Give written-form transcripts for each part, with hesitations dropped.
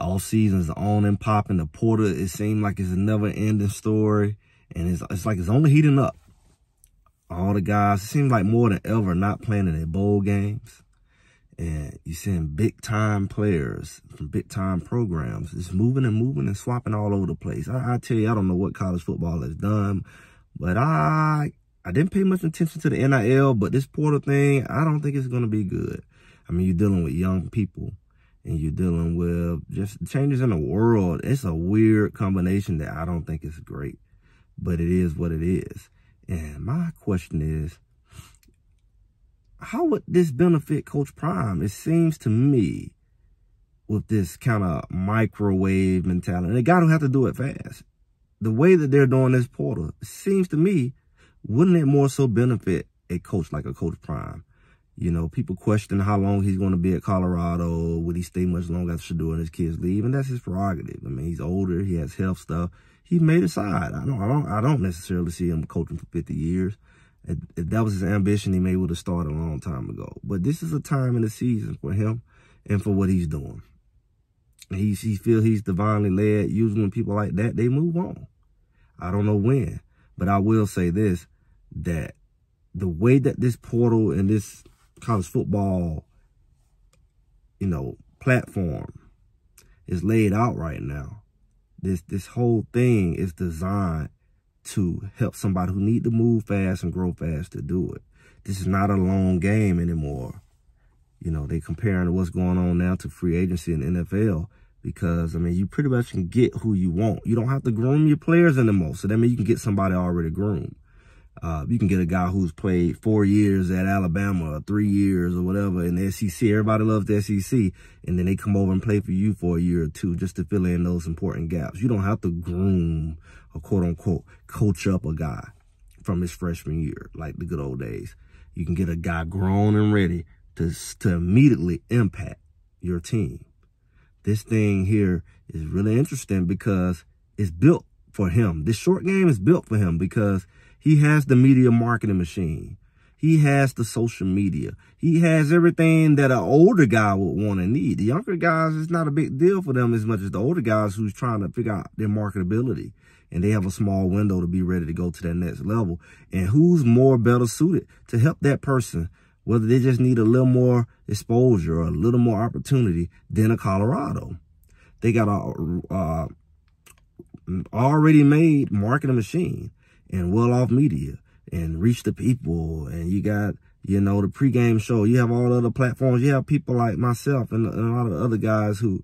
off season's on and popping. The portal, it seemed like it's a never-ending story, and it's like it's only heating up. All the guys, it seems like more than ever, not playing in their bowl games. And you're seeing big-time players from big-time programs just moving and swapping all over the place. I tell you, I don't know what college football has done, but I didn't pay much attention to the NIL, but this portal thing, I don't think it's going to be good. I mean, you're dealing with young people, and you're dealing with just changes in the world. It's a weird combination that I don't think is great, but it is what it is. And my question is, how would this benefit Coach Prime? It seems to me, with this kind of microwave mentality, they got to have to do it fast. The way that they're doing this portal, it seems to me, wouldn't it more so benefit a coach like a Coach Prime? You know, people question how long he's going to be at Colorado. Would he stay much longer after Shador and his kids leave? And that's his prerogative. I mean, he's older. He has health stuff. He made a side. I don't necessarily see him coaching for 50 years. If that was his ambition, he may would have started a long time ago. But this is a time in the season for him and for what he's doing. He feels he's divinely led. Usually when people like that, they move on. I don't know when, but I will say this, that the way that this portal and this college football, you know, platform is laid out right now, this whole thing is designed to help somebody who need to move fast and grow fast to do it. This is not a long game anymore. You know, they comparing what's going on now to free agency in the NFL because, I mean, you pretty much can get who you want. You don't have to groom your players anymore. So that means you can get somebody already groomed. You can get a guy who's played 4 years at Alabama or 3 years or whatever in the SEC. Everybody loves the SEC. And then they come over and play for you for a year or two just to fill in those important gaps. You don't have to groom or quote unquote coach up a guy from his freshman year like the good old days. You can get a guy grown and ready to immediately impact your team. This thing here is really interesting because it's built for him. This short game is built for him because he has the media marketing machine. He has the social media. He has everything that an older guy would want and need. The younger guys, it's not a big deal for them as much as the older guys who's trying to figure out their marketability. And they have a small window to be ready to go to that next level. And who's more better suited to help that person, whether they just need a little more exposure or a little more opportunity than a Colorado. They got a already made marketing machine and well-off media and reach the people. And you got, you know, the pregame show. You have all the other platforms. You have people like myself and a lot of the other guys who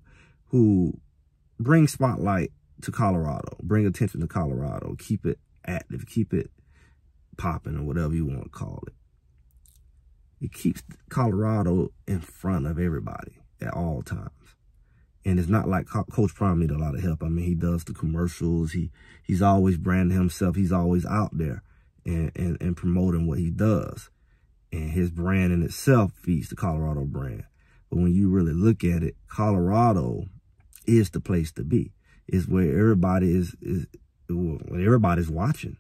bring spotlight to Colorado, bring attention to Colorado, keep it active, keep it popping or whatever you want to call it. It keeps Colorado in front of everybody at all times. And it's not like Coach Prime need a lot of help. I mean, he does the commercials. He's always branding himself. He's always out there and promoting what he does. And his brand in itself feeds the Colorado brand. But when you really look at it, Colorado is the place to be. It's where everybody when everybody's watching.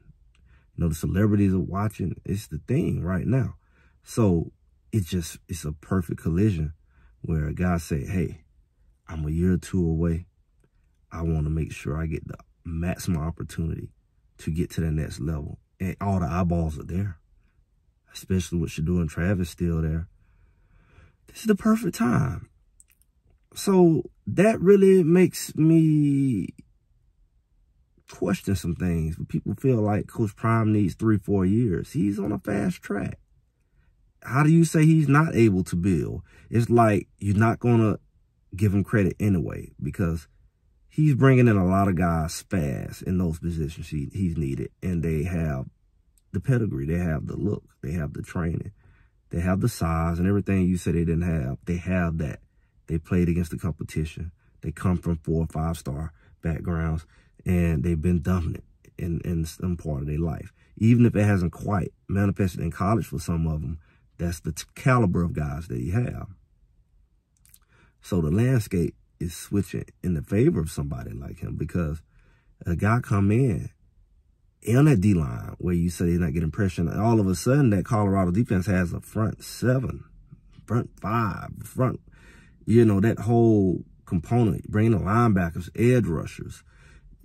You know, the celebrities are watching. It's the thing right now. So it's a perfect collision where a guy say, hey, I'm a year or two away. I want to make sure I get the maximum opportunity to get to the next level. And all the eyeballs are there, especially with Shador and Travis still there. This is the perfect time. So that really makes me question some things. People feel like Coach Prime needs 3-4 years. He's on a fast track. How do you say he's not able to build? It's like you're not going to give him credit anyway because he's bringing in a lot of guys fast in those positions he's needed. And they have the pedigree. They have the look. They have the training. They have the size and everything you said they didn't have. They have that. They played against the competition. They come from 4- or 5-star backgrounds, and they've been dominant in some part of their life. Even if it hasn't quite manifested in college for some of them, that's the caliber of guys that you have. So the landscape is switching in the favor of somebody like him because a guy come in that D-line where you say he's not getting pressure, and all of a sudden that Colorado defense has a front 7, front 5, front, you know, that whole component, bringing the linebackers, edge rushers.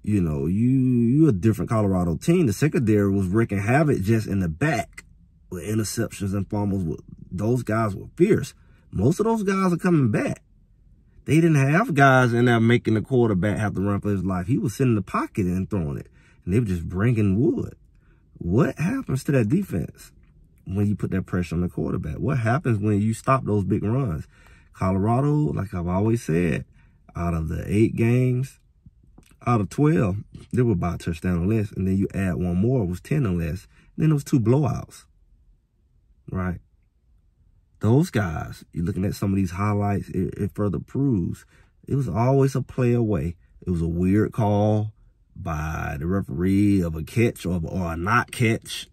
You know, you a different Colorado team. The secondary was wreaking havoc just in the back with interceptions and fumbles. Those guys were fierce. Most of those guys are coming back. They didn't have guys in there making the quarterback have to run for his life. He was sitting in the pocket and throwing it. And they were just bringing wood. What happens to that defense when you put that pressure on the quarterback? What happens when you stop those big runs? Colorado, like I've always said, out of the 8 games, out of 12, they were about a touchdown or less. And then you add one more, it was 10 or less. And then it was 2 blowouts, right? Those guys, you're looking at some of these highlights, it further proves it was always a play away. It was a weird call by the referee of a catch or a not catch,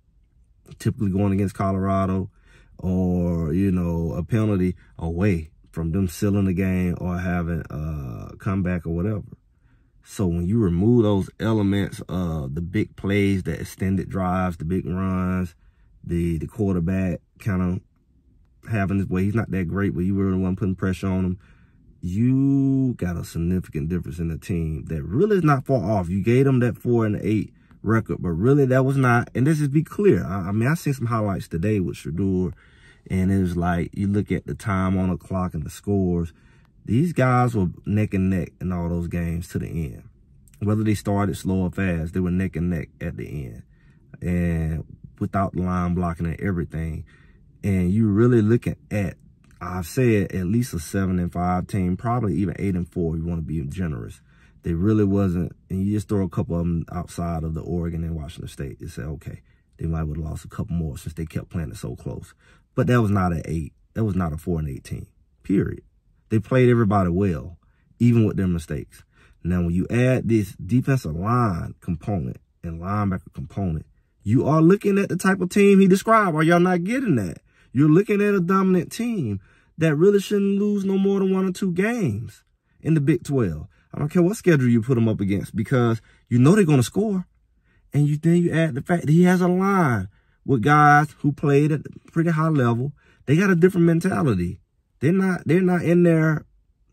typically going against Colorado, or, you know, a penalty away from them sealing the game or having a comeback or whatever. So when you remove those elements of the big plays, the extended drives, the big runs, the quarterback kind of having his way, he's not that great, but you were the one putting pressure on him, you got a significant difference in the team that really is not far off. You gave them that 4-8 record, but really that was not, and let's just be clear. I mean, I seen some highlights today with Shedeur, and it was like, you look at the time on the clock and the scores, these guys were neck and neck in all those games to the end. Whether they started slow or fast, they were neck and neck at the end. And without line blocking and everything. And you really looking at, I've said, at least a 7-5 team, probably even 8-4. You want to be generous. They really wasn't, and you just throw a couple of them outside of the Oregon and Washington State. You say, okay, they might have lost a couple more since they kept playing it so close. But that was not an 8. That was not a 4-8 team, period. They played everybody well, even with their mistakes. Now, when you add this defensive line component and linebacker component, you are looking at the type of team he described. Are y'all not getting that? You're looking at a dominant team that really shouldn't lose no more than 1 or 2 games in the Big 12. I don't care what schedule you put them up against, because you know they're going to score. And then you add the fact that he has a line with guys who played at a pretty high level. They got a different mentality. They're not in there,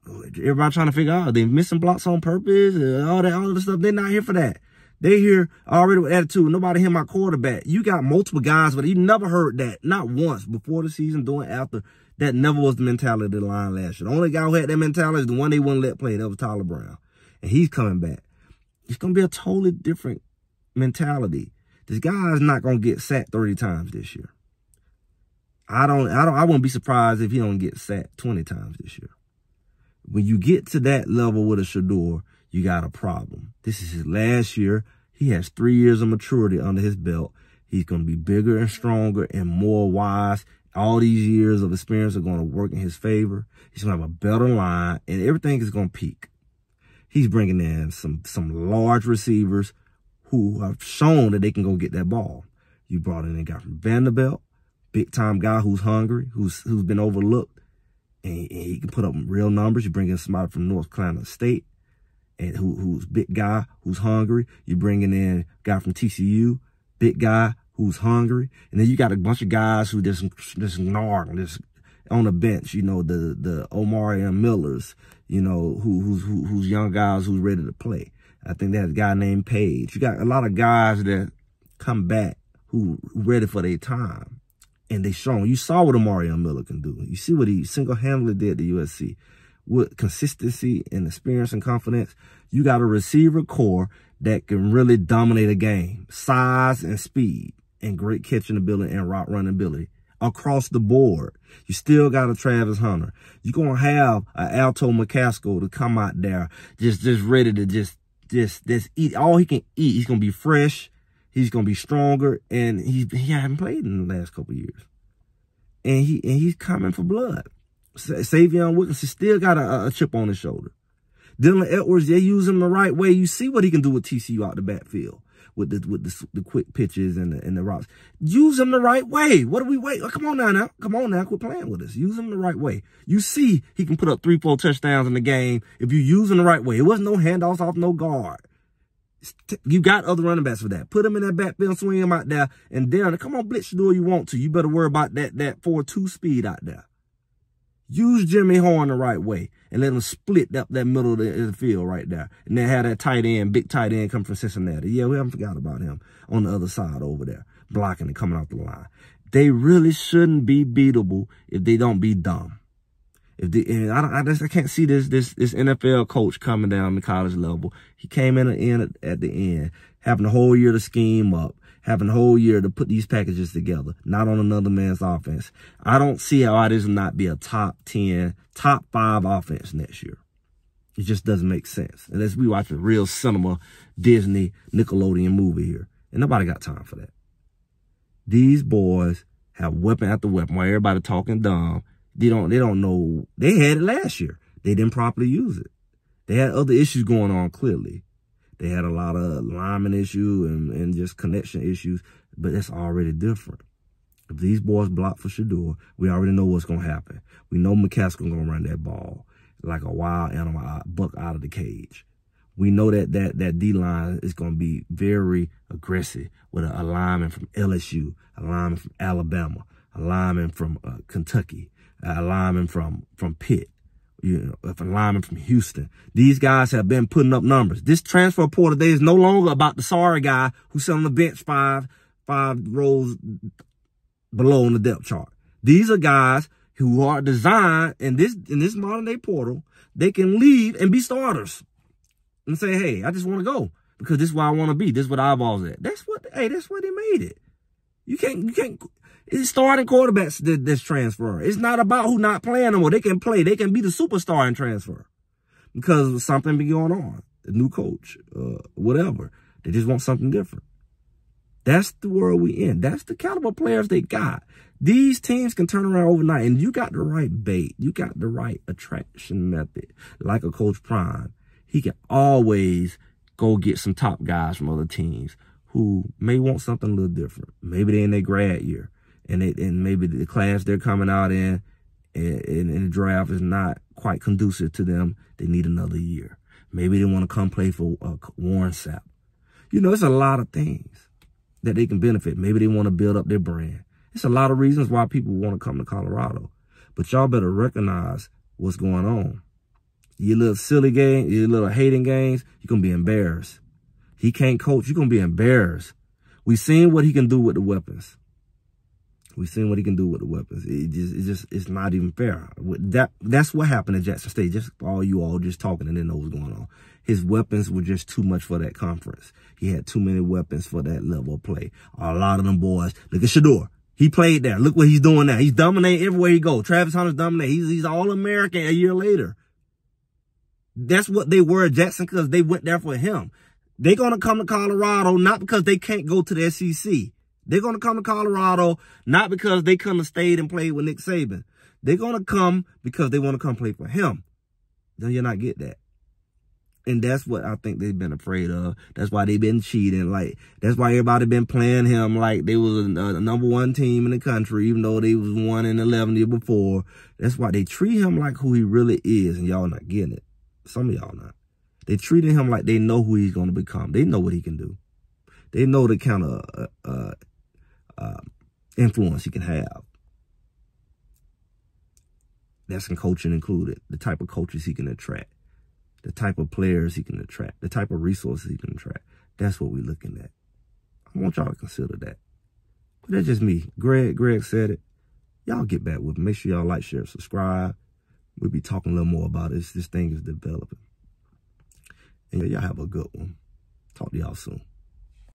everybody trying to figure out, they missing blocks on purpose, all that stuff. They're not here for that. They here already with attitude. Nobody hit my quarterback. You got multiple guys, but you never heard that. Not once before the season, doing after. That never was the mentality of the line last year. The only guy who had that mentality is the one they wouldn't let play. That was Tyler Brown. And he's coming back. It's going to be a totally different mentality. This guy is not going to get sacked 30 times this year. I wouldn't be surprised if he don't get sacked 20 times this year. When you get to that level with a Shedeur, you got a problem. This is his last year. He has 3 years of maturity under his belt. He's going to be bigger and stronger and more wise. All these years of experience are going to work in his favor. He's going to have a better line, and everything is going to peak. He's bringing in some large receivers who have shown that they can go get that ball. You brought in a guy from Vanderbilt, big-time guy who's hungry, who's been overlooked, and he can put up real numbers. You bring in somebody from North Carolina State, and who's big guy, who's hungry. You're bringing in a guy from TCU, big guy, who's hungry. And then you got a bunch of guys who just gnarl, just on the bench, you know, the Omari and Millers, you know, who's young guys who's ready to play. I think there's a guy named Page. You got a lot of guys that come back who ready for their time. And they shown. You saw what Omari and Miller can do. You see what he single-handedly did to USC. With consistency and experience and confidence, you got a receiver core that can really dominate a game. Size and speed and great catching ability and route running ability across the board. You still got a Travis Hunter. You're going to have an Alto McCaskill to come out there just ready to just eat all he can eat. He's going to be fresh. He's going to be stronger, and he hasn't played in the last couple of years. And he's coming for blood. Savion Wilkinson still got a chip on his shoulder. Dylan Edwards, they use him the right way. You see what he can do with TCU out the backfield with the quick pitches and the routes. Use him the right way. What do we wait? Oh, come on now. Come on now. Quit playing with us. Use him the right way. You see he can put up 3-4 touchdowns in the game if you use him the right way. It wasn't no handoffs off no guard. You got other running backs for that. Put him in that backfield, swing him out there, and down. Come on, blitz do what you want to. You better worry about that 4-2 speed out there. Use Jimmy Horn the right way and let him split up that middle of the field right there. And then have that tight end, big tight end come from Cincinnati. Yeah, we haven't forgot about him on the other side over there, blocking and coming off the line. They really shouldn't be beatable if they don't be dumb. If they, and I can't see this NFL coach coming down the college level. He came in at the end, having the whole year to scheme up, having the whole year to put these packages together, not on another man's offense. I don't see how this will not be a top 10, top 5 offense next year. It just doesn't make sense. Unless we watch a real cinema, Disney, Nickelodeon movie here. And nobody got time for that. These boys have weapon after weapon while everybody talking dumb. They don't know. They had it last year. They didn't properly use it. They had other issues going on, clearly. They had a lot of lineman issue and just connection issues, but that's already different. If these boys block for Shedeur, we already know what's going to happen. We know McCaskill going to run that ball like a wild animal, buck out of the cage. We know that D-line is going to be very aggressive with a lineman from LSU, a lineman from Alabama, a lineman from Kentucky, a lineman from Pitt, you know, a lineman from Houston. These guys have been putting up numbers. This transfer portal day is no longer about the sorry guy who's sitting on the bench five rows below on the depth chart. These are guys who are designed in this modern day portal. They can leave and be starters and say, hey, I just want to go because this is where I want to be. This is what eyeballs at. That's where they made it. You can't. It's starting quarterbacks that's transfer. It's not about who not playing no more. They can play. They can be the superstar in transfer because something be going on. The new coach, whatever. They just want something different. That's the world we in. That's the caliber players they got. These teams can turn around overnight, and you got the right bait. You got the right attraction method, like a Coach Prime. He can always go get some top guys from other teams who may want something a little different. Maybe they're in their grad year, and maybe the class they're coming out in the draft is not quite conducive to them. They need another year. Maybe they want to come play for Warren Sapp. You know, it's a lot of things that they can benefit. Maybe they want to build up their brand. It's a lot of reasons why people want to come to Colorado. But y'all better recognize what's going on. Your little silly game, your little hating games, you're going to be embarrassed. He can't coach. You're going to be embarrassed. We've seen what he can do with the weapons. We've seen what he can do with the weapons. It's not even fair. That's what happened at Jackson State. Just all you all just talking and didn't know what's going on. His weapons were just too much for that conference. He had too many weapons for that level of play. A lot of them boys. Look at Shedeur. He played there. Look what he's doing now. He's dominating everywhere he goes. Travis Hunter's dominating. He's All-American a year later. That's what they were at Jackson because they went there for him. They're going to come to Colorado not because they can't go to the SEC. They're going to come to Colorado not because they couldn't have stayed and played with Nick Saban. They're going to come because they want to come play for him. Then you're not get that. And that's what I think they've been afraid of. That's why they've been cheating. Like, that's why everybody been playing him like they was a #1 team in the country, even though they was 1-11 the year before. That's why they treat him like who he really is, and y'all not getting it. Some of y'all not. They treated him like they know who he's going to become. They know what he can do. They know the kind of influence he can have. That's in coaching included. The type of coaches he can attract. The type of players he can attract. The type of resources he can attract. That's what we're looking at. I want y'all to consider that. But that's just me. Greg said it. Y'all get back with me. Make sure y'all like, share, subscribe. We'll be talking a little more about this. This thing is developing. And y'all have a good one. Talk to y'all soon.